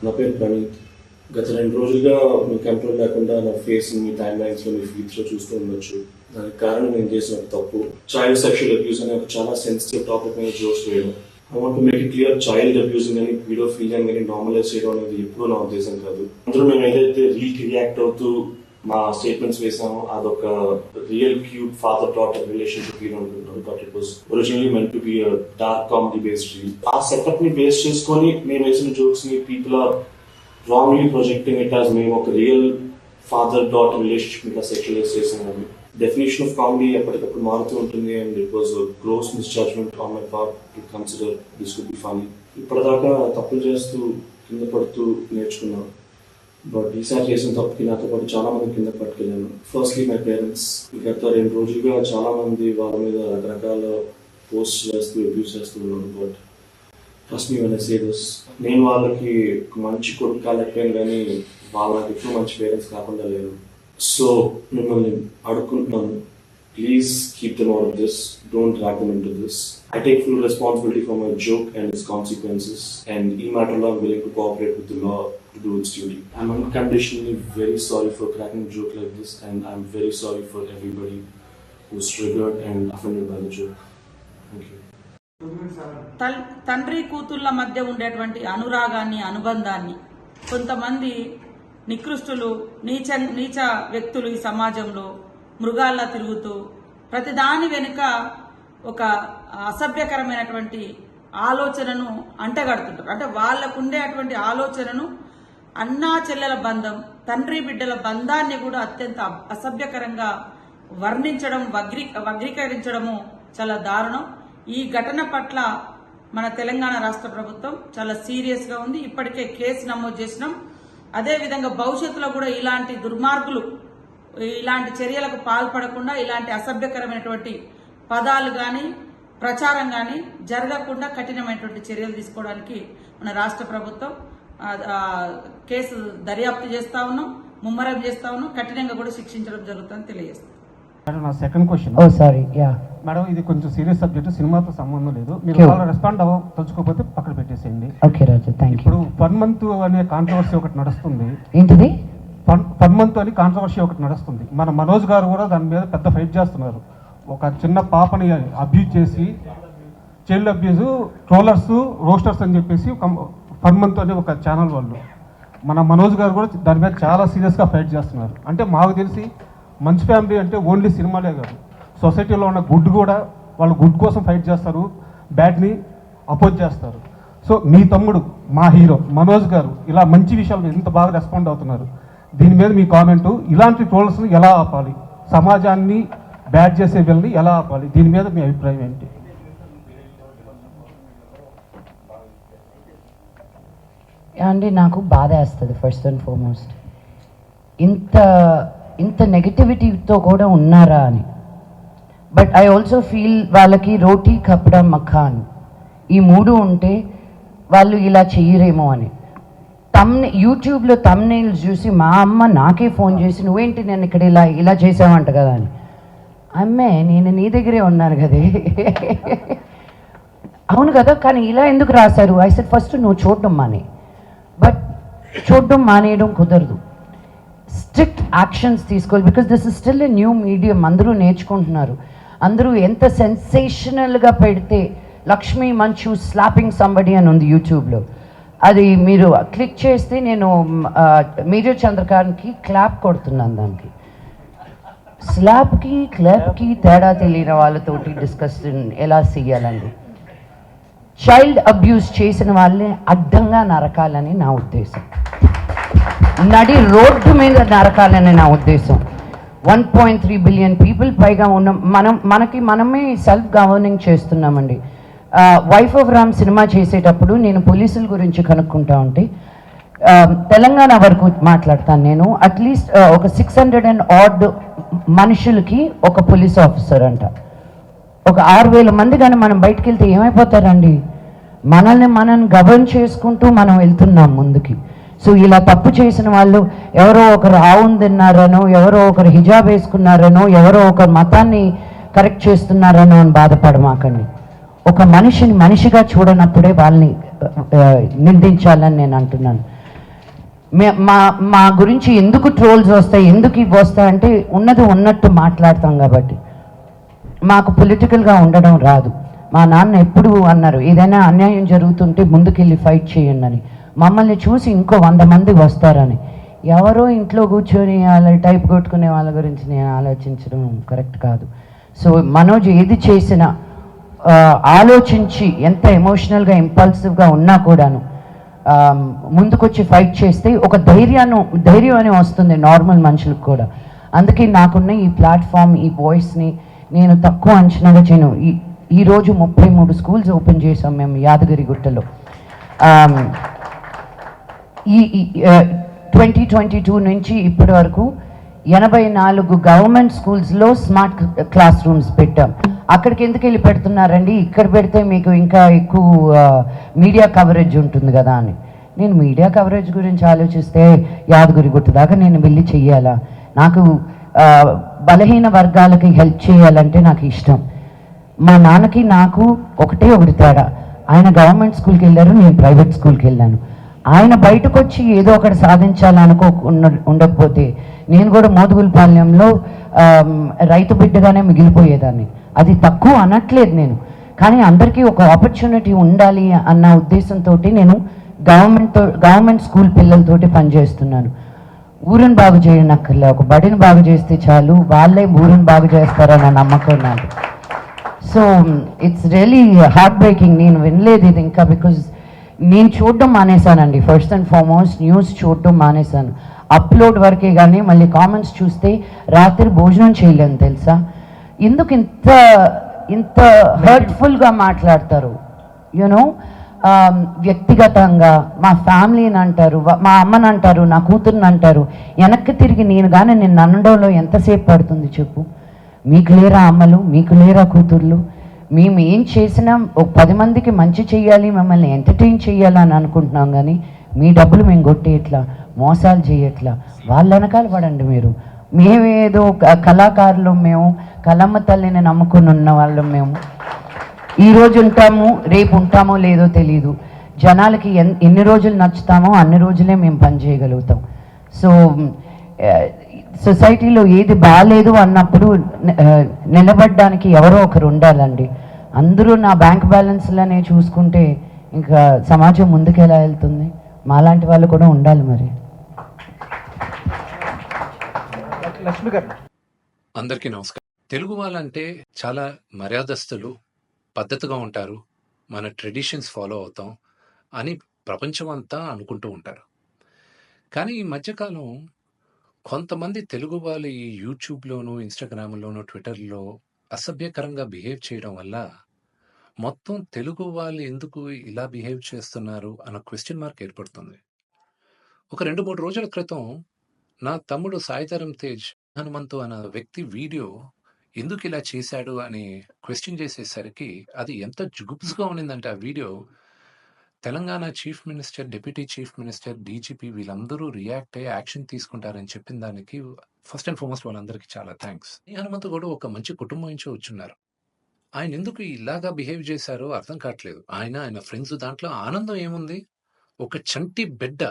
నా పేరు ప్రణీత్. గత 2 రోజులుగా మీ కంట్రోల్ లేకుండా నా ఫేస్ మీ టైమ్ లైన్స్లో మీ ఫీడ్స్లో చూస్తూ ఉండొచ్చు. దానికి కారణం నేను చేసిన ఒక తప్పు. చైల్డ్ సెక్షువల్ అబ్యూస్ అనే ఒక చాలా సెన్సిటివ్ టాపిక్ మీద జోక్స్ వేయడం. I want to make it clear, child abusing అని పీడోఫిలియా కానీ నార్మలైజ్ చేయడం అనేది ఎప్పుడూ నా ఉద్దేశం కాదు. అందరూ మేము ఏదైతే రియాక్ట్ అవుతూ మా స్టేట్మెంట్స్ వేసాము అదొక real cute father daughter relationship అనుకుంటున్నాను. But it was originally meant to be dark comedy based reel. ఆ సెటప్ ని బేస్ చేసుకొని మేము వేసిన జోక్స్ ని people are wrongly projecting it as మేము ఒక రియల్ ఫాదర్ డాటర్ రిలేషన్షిప్ ఇంకా సెక్షువలైజ్ చేసాము. డెఫినేషన్ ఆఫ్ కామెడీ ఎప్పటికప్పుడు మారుతూ ఉంటుంది and it was gross misjudgement on my part to consider this could be funny. ఇప్పటిదాకా తప్పులు చేస్తూ కింద పడుతూ నేర్చుకున్నాను. బట్ ఈసారి చేసిన తప్పుకి నాతో పాటు చాలా మంది కింద పట్టుకెళ్ళాను. Firstly my parents. గత 2 రోజులుగా చాలా మంది వాళ్ళ మీద రకరకాల పోస్ట్ చేస్తూ అబ్యూస్ చేస్తూ ఉన్నారు. But trust me when I say this, నేను వాళ్ళకి మంచి కొడుకు కాలేకపోయాను కానీ వాళ్ళు నాకు ఎక్కువ మంచి పేరెంట్స్ కాకుండా లేరు. సో మిమ్మల్ని అడుక్కుంటున్నాను, please keep them out of this, don't drag them into this. I take full responsibility for my joke and its consequences, and in matter I'm willing to cooperate with the law to do its duty. I'm unconditionally very sorry for cracking a joke like this, and I'm very sorry for everybody who's triggered and offended by the joke. Thank you. తండ్రి కూతుళ్ళ మధ్య ఉండేటువంటి అనురాగాన్ని, అనుబంధాన్ని కొంతమంది నికృష్టులు, నీచ వ్యక్తులు ఈ సమాజంలో మృగాల్లా తిరుగుతూ ప్రతిదాని వెనుక ఒక అసభ్యకరమైనటువంటి ఆలోచనను అంటగడుతుంటారు. అంటే వాళ్లకు ఉండేటువంటి ఆలోచనను అన్నా చెల్లెల బంధం, తండ్రి బిడ్డల బంధాన్ని కూడా అత్యంత అసభ్యకరంగా వర్ణించడం, వగ్రీకరించడము చాలా దారుణం. ఈ ఘటన పట్ల మన తెలంగాణ రాష్ట్ర ప్రభుత్వం చాలా సీరియస్ గా ఉంది. ఇప్పటికే కేసు నమోదు చేసినాం. అదేవిధంగా భవిష్యత్తులో కూడా ఇలాంటి దుర్మార్గులు ఇలాంటి చర్యలకు పాల్పడకుండా, ఇలాంటి అసభ్యకరమైనటువంటి పదాలు కానీ ప్రచారం కానీ జరగకుండా కఠినమైనటువంటి చర్యలు తీసుకోవడానికి మన రాష్ట్ర ప్రభుత్వం కేసు దర్యాప్తు చేస్తా ఉన్నాం, ముమ్మరం చేస్తా ఉన్నాం, కఠినంగా కూడా శిక్షించడం జరుగుతుందని తెలియజేస్తాం. నా సెకండ్ క్వశ్చన్. మేడం, ఇది కొంచెం సీరియస్ సబ్జెక్ట్, సినిమాతో సంబంధం లేదు. మీరు రెస్పాండ్ తలుచుకోకపోతే పక్కన పెట్టేసేయండి. ఇప్పుడు 1 month అనే కాంట్రవర్సీ ఒకటి నడుస్తుంది. ఏంటిది? 1 month అని కాంట్రవర్సీ ఒకటి నడుస్తుంది. మన మనోజ్ గారు కూడా దాని మీద పెద్ద ఫైట్ చేస్తున్నారు. ఒక చిన్న పాపని అబ్యూజ్ చేసి, చైల్డ్ అబ్యూజ్, ట్రోలర్స్, రోస్టర్స్ అని చెప్పేసి 1 month అనే ఒక ఛానల్ వాళ్ళు, మన మనోజ్ గారు కూడా దాని మీద చాలా సీరియస్గా ఫైట్ చేస్తున్నారు. అంటే మాకు తెలిసి మంచి ఫ్యామిలీ అంటే ఓన్లీ సినిమాలే కాదు, సొసైటీలో ఉన్న గుడ్ కూడా, వాళ్ళు గుడ్ కోసం ఫైట్ చేస్తారు, బ్యాడ్ని అపోజ్ చేస్తారు. సో మీ తమ్ముడు, మా హీరో మనోజ్ గారు ఇలా మంచి విషయాలు ఇంత బాగా రెస్పాండ్ అవుతున్నారు. దీని మీద మీ కామెంటు, ఇలాంటి ట్రోల్స్ని ఎలా ఆపాలి, సమాజాన్ని బ్యాడ్ చేసే వీళ్ళని ఎలా ఆపాలి, దీని మీద మీ అభిప్రాయం ఏంటి? అండి, నాకు బాధ వేస్తుంది ఫస్ట్ అండ్ ఫార్మోస్ట్. ఇంత నెగటివిటీతో కూడా ఉన్నారా అని. బట్ ఐ ఆల్సో ఫీల్ వాళ్ళకి రోటీ కప్డా మఖాన్ ఈ 3 ఉంటే వాళ్ళు ఇలా చెయ్యరేమో అని. యూట్యూబ్లో తమ్నెయిల్స్ చూసి మా అమ్మ నాకే ఫోన్ చేసి, నువ్వేంటి నేను ఇక్కడ ఇలా చేసావంట కదా అని. అమ్మే, నేను నీ దగ్గరే ఉన్నాను కదే. అవును కదా, కానీ ఇలా ఎందుకు రాశారు? ఐ సెడ్ ఫస్ట్ నువ్వు చూడడం మానే. బట్ చూడడం మానేయడం కుదరదు, స్ట్రిక్ట్ యాక్షన్స్ తీసుకోవాలి. Because this is still a new medium. అందరూ నేర్చుకుంటున్నారు. అందరూ ఎంత సెన్సేషనల్గా పెడితే, లక్ష్మీ మంచు స్లాపింగ్ సంబడి అని ఉంది యూట్యూబ్లో, అది మీరు క్లిక్ చేస్తే నేను మేజర్ చంద్రకాంత్కి క్లాప్ కొడుతున్నాను. దానికి స్లాప్కి క్లాప్కి తేడా తెలియని వాళ్ళతోటి డిస్కషన్ ఎలా చేయాలండి? చైల్డ్ అబ్యూస్ చేసిన వాళ్ళని అడ్డంగా నరకాలని నా ఉద్దేశం, నడి రోడ్డు మీద నరకాలని నా ఉద్దేశం. 1.3 బిలియన్ పీపుల్ పైగా ఉన్న మనమే సెల్ఫ్ గవర్నింగ్ చేస్తున్నామండి. వైఫ్ ఆఫ్ రామ్ సినిమా చేసేటప్పుడు నేను పోలీసుల గురించి కనుక్కుంటా ఉంటే, తెలంగాణ వరకు మాట్లాడతాను నేను, అట్లీస్ట్ ఒక 600 and odd మనుషులకి ఒక పోలీస్ ఆఫీసర్ అంట. ఒక 6,000 మంది కానీ మనం బయటకు వెళ్తే ఏమైపోతారండి? మనం గవర్న్ చేసుకుంటూ మనం వెళ్తున్నాం ముందుకి. సో ఇలా తప్పు చేసిన వాళ్ళు ఎవరో ఒకరు ఆవును తిన్నారనో, ఎవరో ఒకరు హిజాబ్ వేసుకున్నారనో, ఎవరో ఒకరు మతాన్ని కరెక్ట్ చేస్తున్నారనో అని బాధపడమాకండి. ఒక మనిషిని మనిషిగా చూడనప్పుడే వాళ్ళని నిందించాలని నేను అంటున్నాను. మా మా గురించి ఎందుకు ట్రోల్స్ వస్తాయి, ఎందుకు ఇవి వస్తాయి అంటే ఉన్నది ఉన్నట్టు మాట్లాడతాం కాబట్టి. మాకు పొలిటికల్గా ఉండడం రాదు. మా నాన్న ఎప్పుడు అన్నారు, ఏదైనా అన్యాయం జరుగుతుంటే ముందుకెళ్ళి ఫైట్ చేయండి అని. మమ్మల్ని చూసి ఇంకో 100 మంది వస్తారని. ఎవరో ఇంట్లో కూర్చొని వాళ్ళ టైప్ కొట్టుకునే వాళ్ళ గురించి నేను ఆలోచించడం కరెక్ట్ కాదు. సో మనోజ్ ఏది చేసినా ఆలోచించి, ఎంత ఎమోషనల్గా ఇంపల్సివ్గా ఉన్నా కూడాను ముందుకొచ్చి ఫైట్ చేస్తే ఒక ధైర్యం అని వస్తుంది నార్మల్ మనుషులకు కూడా. అందుకే నాకున్న ఈ ప్లాట్ఫామ్, ఈ వాయిస్ని నేను తక్కువ అంచనాగా చేయను. ఈరోజు 33 స్కూల్స్ ఓపెన్ చేసాం మేము యాదగిరిగుట్టలో. ఈ 2022 నుంచి ఇప్పటి వరకు 84 గవర్నమెంట్ స్కూల్స్లో స్మార్ట్ క్లాస్ రూమ్స్ పెట్టాం. అక్కడికి ఎందుకు వెళ్ళి పెడుతున్నారండి, ఇక్కడ పెడితే మీకు ఇంకా ఎక్కువ మీడియా కవరేజ్ ఉంటుంది కదా అని. నేను మీడియా కవరేజ్ గురించి ఆలోచిస్తే యాదగిరిగుట్ట దాకా నేను వెళ్ళి చెయ్యాలా? నాకు బలహీన వర్గాలకి హెల్ప్ చేయాలంటే నాకు ఇష్టం. మా నాన్నకి నాకు ఒకటి తేడా. ఆయన గవర్నమెంట్ స్కూల్కి వెళ్ళారు, నేను ప్రైవేట్ స్కూల్కి వెళ్ళాను. ఆయన బయటకు వచ్చి ఏదో ఒకటి ఉండకపోతే నేను కూడా మోదుగులపాలెంలో రైతు బిడ్డగానే మిగిలిపోయేదాన్ని. అది తక్కువ అనట్లేదు నేను, కానీ అందరికీ ఒక ఆపర్చునిటీ ఉండాలి అన్న ఉద్దేశంతో నేను గవర్నమెంట్ స్కూల్ పిల్లలతోటి పనిచేస్తున్నాను. ఊరిని బాగు చేయనక్కర్లే, ఒక బడిని బాగు చేస్తే చాలు, వాళ్ళే ఊరిని బాగు చేస్తారన్న నమ్మకం నాకు. So it's really heart breaking. నేను వినలేదు ఇది ఇంకా, బికాజ్ నేను చూడడం మానేశానండి. ఫస్ట్ అండ్ ఫార్మోస్ట్ న్యూస్ చూడడం మానేశాను. అప్లోడ్ వరకే కానీ మళ్ళీ కామెంట్స్ చూస్తే రాత్రి భోజనం చేయలేను తెలుసా. ఎందుకు ఇంత హర్ట్ఫుల్గా మాట్లాడతారు, యూనో. వ్యక్తిగతంగా మా ఫ్యామిలీని అంటారు, మా అమ్మని అంటారు, నా కూతుర్ని అంటారు. వెనక్కి తిరిగి నేను కానీ నిన్ను అనడంలో ఎంతసేపు పడుతుంది చెప్పు? మీకు లేరా అమ్మలు, మీకు లేరా కూతుర్లు? మేము ఏం చేసినా ఒక 10 మందికి మంచి చెయ్యాలి, మిమ్మల్ని ఎంటర్టైన్ చేయాలని అనుకుంటున్నాం, కానీ మీ డబ్బులు మేము కొట్టేయట్లా, మోసాలు చేయట్లా. వాళ్ళ వెనకాల పడండి మీరు. మేమేదో కళాకారులు, మేము కలమ్మ తల్లిని నమ్ముకుని ఉన్న వాళ్ళం. మేము ఈరోజు ఉంటాము, రేపు ఉంటామో లేదో తెలీదు. జనాలకి ఎన్ని రోజులు నచ్చుతామో అన్ని రోజులే మేము పని చేయగలుగుతాం. సో సొసైటీలో ఏది బాగాలేదు అన్నప్పుడు నిలబడడానికి ఎవరో ఒకరు ఉండాలండి. అందరూ నా బ్యాంక్ బ్యాలెన్స్లనే చూసుకుంటే ఇంకా సమాజం ముందుకు ఎలా వెళ్తుంది? మాలాంటి వాళ్ళు కూడా ఉండాలి మరి. లక్ష్మి గారు. అందరికీ నమస్కారం. తెలుగు వాళ్ళంటే చాలా మర్యాదస్తులు, పద్ధతిగా ఉంటారు, మన ట్రెడిషన్స్ ఫాలో అవుతాం అని ప్రపంచం అంతా అనుకుంటూ ఉంటారు. కానీ ఈ మధ్యకాలం కొంతమంది తెలుగు వాళ్ళు ఈ యూట్యూబ్లోను, ఇన్స్టాగ్రామ్లోను, ట్విట్టర్లో అసభ్యకరంగా బిహేవ్ చేయడం వల్ల మొత్తం తెలుగు వాళ్ళు ఎందుకు ఇలా బిహేవ్ చేస్తున్నారు అన్న క్వశ్చన్ మార్క్ ఏర్పడుతుంది. ఒక 2-3 రోజుల క్రితం నా తమ్ముడు సాయిధరం తేజ్ హనుమంతు అన్న వ్యక్తి వీడియో ఎందుకు ఇలా చేశాడు అని క్వశ్చన్ చేసేసరికి అది ఎంత జుగుప్స్గా ఉన్నిందంటే ఆ video Telangana chief minister, deputy chief minister, DGP వీళ్ళందరూ రియాక్ట్ అయ్యి యాక్షన్ తీసుకుంటారని చెప్పిన దానికి ఫస్ట్ అండ్ ఫార్మోస్ట్ వాళ్ళందరికీ చాలా థ్యాంక్స్. హనుమంతు కూడా ఒక మంచి కుటుంబం నుంచి వచ్చున్నారు. ఆయన ఎందుకు ఇలాగా బిహేవ్ చేశారో అర్థం కావట్లేదు. ఆయన ఫ్రెండ్స్ దాంట్లో ఆనందం ఏముంది? ఒక చంటి బిడ్డ,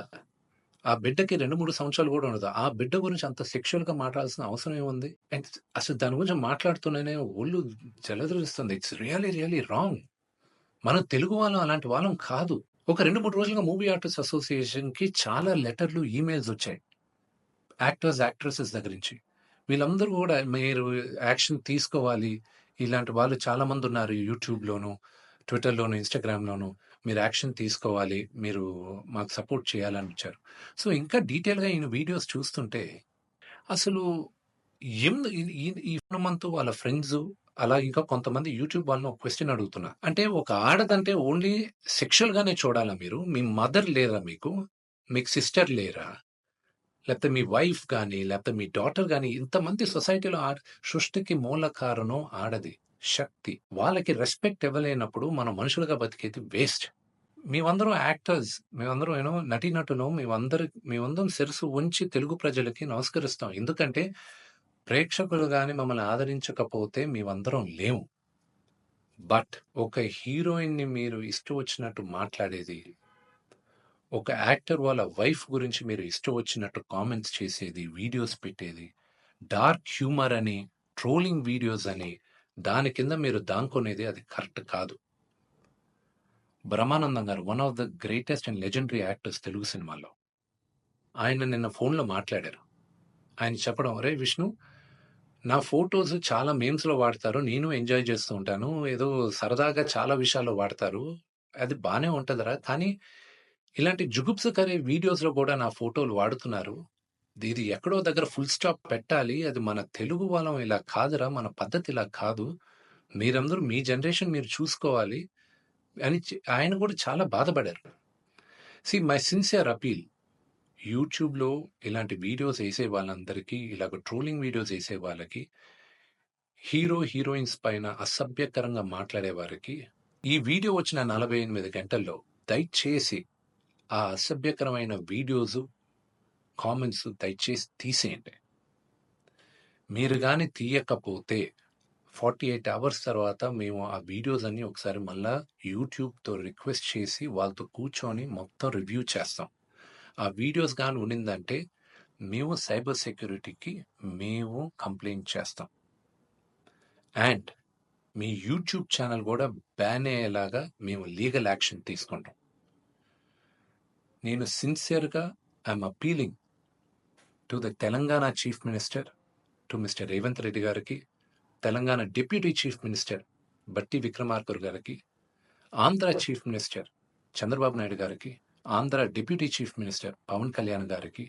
ఆ బిడ్డకి 2-3 సంవత్సరాలు కూడా ఉండదు. ఆ బిడ్డ గురించి అంత సెక్షువల్గా మాట్లాడాల్సిన అవసరం ఏముంది? అండ్ అసలు దాని గురించి మాట్లాడుతూనే ఒళ్ళు జలధరిస్తుంది. It's really wrong. మనం తెలుగు వాళ్ళం అలాంటి వాళ్ళం కాదు. ఒక 2-3 రోజులుగా మూవీ ఆర్టిస్ట్ అసోసియేషన్కి చాలా లెటర్లు, ఈమెయిల్స్ వచ్చాయి యాక్టర్స్, యాక్ట్రెసెస్ దగ్గర నుంచి. వీళ్ళందరూ కూడా మీరు యాక్షన్ తీసుకోవాలి, ఇలాంటి వాళ్ళు చాలా మంది ఉన్నారు యూట్యూబ్లోను, ట్విట్టర్లోను, ఇన్స్టాగ్రామ్లోను, మీరు యాక్షన్ తీసుకోవాలి, మీరు మాకు సపోర్ట్ చేయాలని వచ్చారు. సో ఇంకా డీటెయిల్గా ఈయన వీడియోస్ చూస్తుంటే అసలు ఈ హనుమంతు వాళ్ళ ఫ్రెండ్స్, అలా ఇంకా కొంతమంది యూట్యూబ్ వాళ్ళని ఒక క్వశ్చన్ అడుగుతున్నా. అంటే ఒక ఆడదంటే ఓన్లీ సెక్షువల్ గానే చూడాలా మీరు? మీ మదర్ లేరా మీకు సిస్టర్ లేరా? లేకపోతే మీ వైఫ్ కానీ, లేకపోతే మీ డాటర్ కానీ, ఇంతమంది సొసైటీలో సృష్టికి మూల కారణం ఆడది శక్తి. వాళ్ళకి రెస్పెక్ట్ ఇవ్వలేనప్పుడు మనం మనుషులుగా బతికేది వేస్ట్. మేమందరం యాక్టర్స్, మేమందరం నటీనటులు, మేమందరం శిరసు ఉంచి తెలుగు ప్రజలకి నమస్కరిస్తాం. ఎందుకంటే ప్రేక్షకులు కానీ మమ్మల్ని ఆదరించకపోతే మేమందరం లేము. బట్ ఒక హీరోయిన్ని మీరు ఇష్టం వచ్చినట్టు మాట్లాడేది, ఒక యాక్టర్ వాళ్ళ వైఫ్ గురించి మీరు ఇష్టం వచ్చినట్టు కామెంట్స్ చేసేది, వీడియోస్ పెట్టేది, డార్క్ హ్యూమర్ అని, ట్రోలింగ్ వీడియోస్ అని, దాని కింద మీరు దాంకొనేది అది కరెక్ట్ కాదు. బ్రహ్మానందం గారు one of the greatest and legendary actors Telugu సినిమాలో. ఆయన నిన్న ఫోన్లో మాట్లాడారు. ఆయన చెప్పడం, అరే విష్ణు, నా ఫొటోస్ చాలా మీమ్స్లో వాడతారు, నేను ఎంజాయ్ చేస్తూ ఉంటాను, ఏదో సరదాగా చాలా విషయాల్లో వాడతారు, అది బాగానే ఉంటుందిరా, కానీ ఇలాంటి జుగుప్సకరే వీడియోస్లో కూడా నా ఫోటోలు వాడుతున్నారు, ఇది ఎక్కడో దగ్గర ఫుల్ స్టాప్ పెట్టాలి, అది మన తెలుగు వాళ్ళం ఇలా కాదురా, మన పద్ధతి ఇలా కాదు, మీరందరూ మీ జనరేషన్ మీరు చూసుకోవాలి అని ఆయన కూడా చాలా బాధపడారు. మై సిన్సియర్ అపీల్, యూట్యూబ్లో ఇలాంటి వీడియోస్ వేసే వాళ్ళందరికీ, ఇలాగ ట్రోలింగ్ వీడియోస్ వేసే వాళ్ళకి, హీరో హీరోయిన్స్ పైన అసభ్యకరంగా మాట్లాడే వారికి, ఈ వీడియో వచ్చిన 48 గంటల్లో దయచేసి ఆ అసభ్యకరమైన వీడియోస్, కామెంట్స్ దయచేసి తీసేయండి. మీరు కానీ తీయకపోతే 48 అవర్స్ తర్వాత మేము ఆ వీడియోస్ అన్ని ఒకసారి మళ్ళా యూట్యూబ్తో రిక్వెస్ట్ చేసి వాళ్ళతో కూర్చొని మొత్తం రివ్యూ చేస్తాం. ఆ వీడియోస్ కానీ ఉండిందంటే మేము సైబర్ సెక్యూరిటీకి మేము కంప్లైంట్ చేస్తాం. అండ్ మీ యూట్యూబ్ ఛానల్ కూడా బ్యాన్ అయ్యేలాగా మేము లీగల్ యాక్షన్ తీసుకుంటాం. నేను సిన్సియర్గా I'm appealing to the Telangana chief minister, to mister Revanth Reddy గారికి, Telangana deputy chief minister Bhatti Vikramarka గారికి, ఆంధ్ర చీఫ్ మినిస్టర్ చంద్రబాబు నాయుడు గారికి, Andhra deputy chief minister Pawan Kalyan గారికి,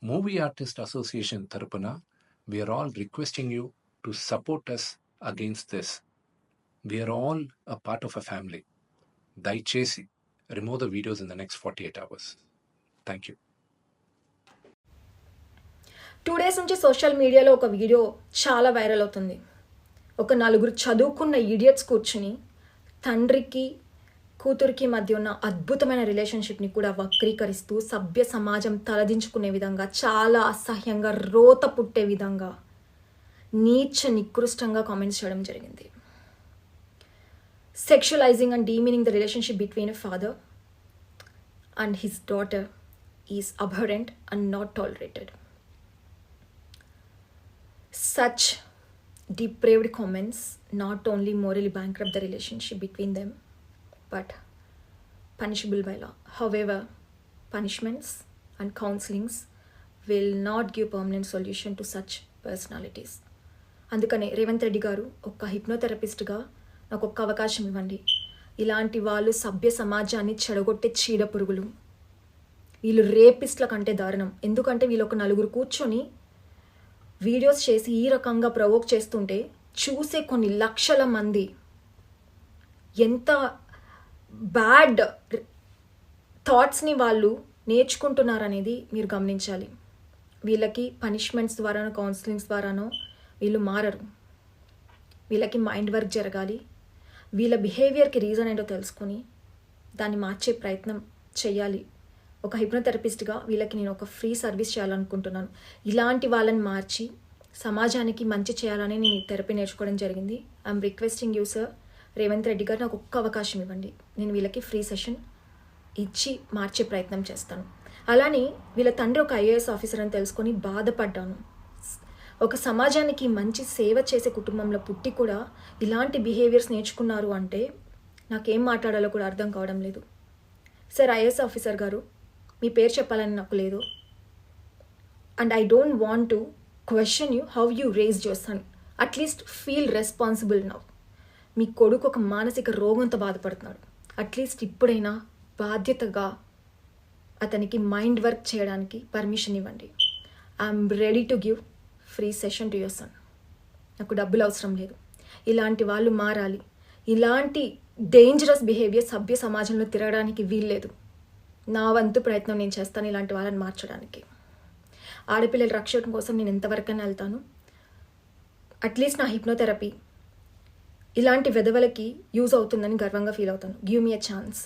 మూవీ ఆర్టిస్ట్ అసోసియేషన్ తరపున we're all requesting you to support us against this. We're all a part of a family. దయచేసి remove the videos in the next 48 hours. Thank you. 2 days నుంచి social మీడియాలో ఒక video చాలా viral అవుతుంది. ఒక 4 చదువుకున్న idiots కూర్చుని తండ్రికి కూతురికి మధ్య ఉన్న అద్భుతమైన రిలేషన్షిప్ని కూడా వక్రీకరిస్తూ సభ్య సమాజం తలదించుకునే విధంగా, చాలా అసహ్యంగా, రోత పుట్టే విధంగా, నీచ నికృష్టంగా కామెంట్స్ చేయడం జరిగింది. Sexualizing and demeaning the relationship between a father and his daughter is abhorrent and not tolerated. Such depraved comments not only morally bankrupt the relationship between them, but punishable by law. However, punishments and counselings will not give permanent solution to such personalities. అందుకనే రేవంత్ రెడ్డి గారు ఒక హిప్నోథెరపిస్ట్గా నాకు ఒక్క అవకాశం ఇవ్వండి. ఇలాంటి వాళ్ళు సభ్య సమాజాన్ని చెడగొట్టే చీడ పురుగులు. వీళ్ళు రేపిస్ట్ల కంటే దారుణం. ఎందుకంటే వీళ్ళు ఒక 4 కూర్చొని వీడియోస్ చేసి ఈ రకంగా ప్రవోక్ చేస్తుంటే చూసే కొన్ని లక్షల మంది ఎంత బ్యాడ్ థాట్స్ని వాళ్ళు నేర్చుకుంటున్నారనేది మీరు గమనించాలి. వీళ్ళకి పనిష్మెంట్స్ ద్వారానో కౌన్సిలింగ్స్ ద్వారానో వీళ్ళు మారరు. వీళ్ళకి మైండ్ వర్క్ జరగాలి. వీళ్ళ బిహేవియర్కి రీజన్ ఏంటో తెలుసుకొని దాన్ని మార్చే ప్రయత్నం చేయాలి. ఒక హిప్నోథెరపిస్ట్గా వీళ్ళకి నేను ఒక ఫ్రీ సర్వీస్ చేయాలనుకుంటున్నాను. ఇలాంటి వాళ్ళని మార్చి సమాజానికి మంచి చేయాలని నేను థెరపీ నేర్చుకోవడం జరిగింది. I'm requesting you sir, Revanth Reddy గారు, నాకు ఒక్క అవకాశం ఇవ్వండి. నేను వీళ్ళకి ఫ్రీ సెషన్ ఇచ్చి మార్చే ప్రయత్నం చేస్తాను. అలానే వీళ్ళ తండ్రి ఒక IAS ఆఫీసర్ అని తెలుసుకొని బాధపడ్డాను. ఒక సమాజానికి మంచి సేవ చేసే కుటుంబంలో పుట్టి కూడా ఇలాంటి బిహేవియర్స్ నేర్చుకున్నారు అంటే నాకేం మాట్లాడాలో కూడా అర్థం కావడం లేదు. సార్, IAS ఆఫీసర్ గారు, మీ పేరు చెప్పాలని నాకు లేదు. And I don't want to question you how you raised your son. At least feel responsible now. మీ కొడుకు ఒక మానసిక రోగంతో బాధపడుతున్నాడు. అట్లీస్ట్ ఇప్పుడైనా బాధ్యతగా అతనికి మైండ్ వర్క్ చేయడానికి పర్మిషన్ ఇవ్వండి. I'm ready to give free session to your son. నాకు డబ్బులు అవసరం లేదు. ఇలాంటి వాళ్ళు మారాలి. ఇలాంటి డేంజరస్ బిహేవియర్ సభ్య సమాజంలో తిరగడానికి వీల్లేదు. నా వంతు ప్రయత్నం నేను చేస్తాను ఇలాంటి వాళ్ళని మార్చడానికి. ఆడపిల్లల రక్షణ కోసం నేను ఎంతవరకైనా వెళ్తాను. అట్లీస్ట్ నా హిప్నోథెరపీ ఇలాంటి వెధవలకి యూజ్ అవుతుందని గర్వంగా ఫీల్ అవుతాను. Give me a chance.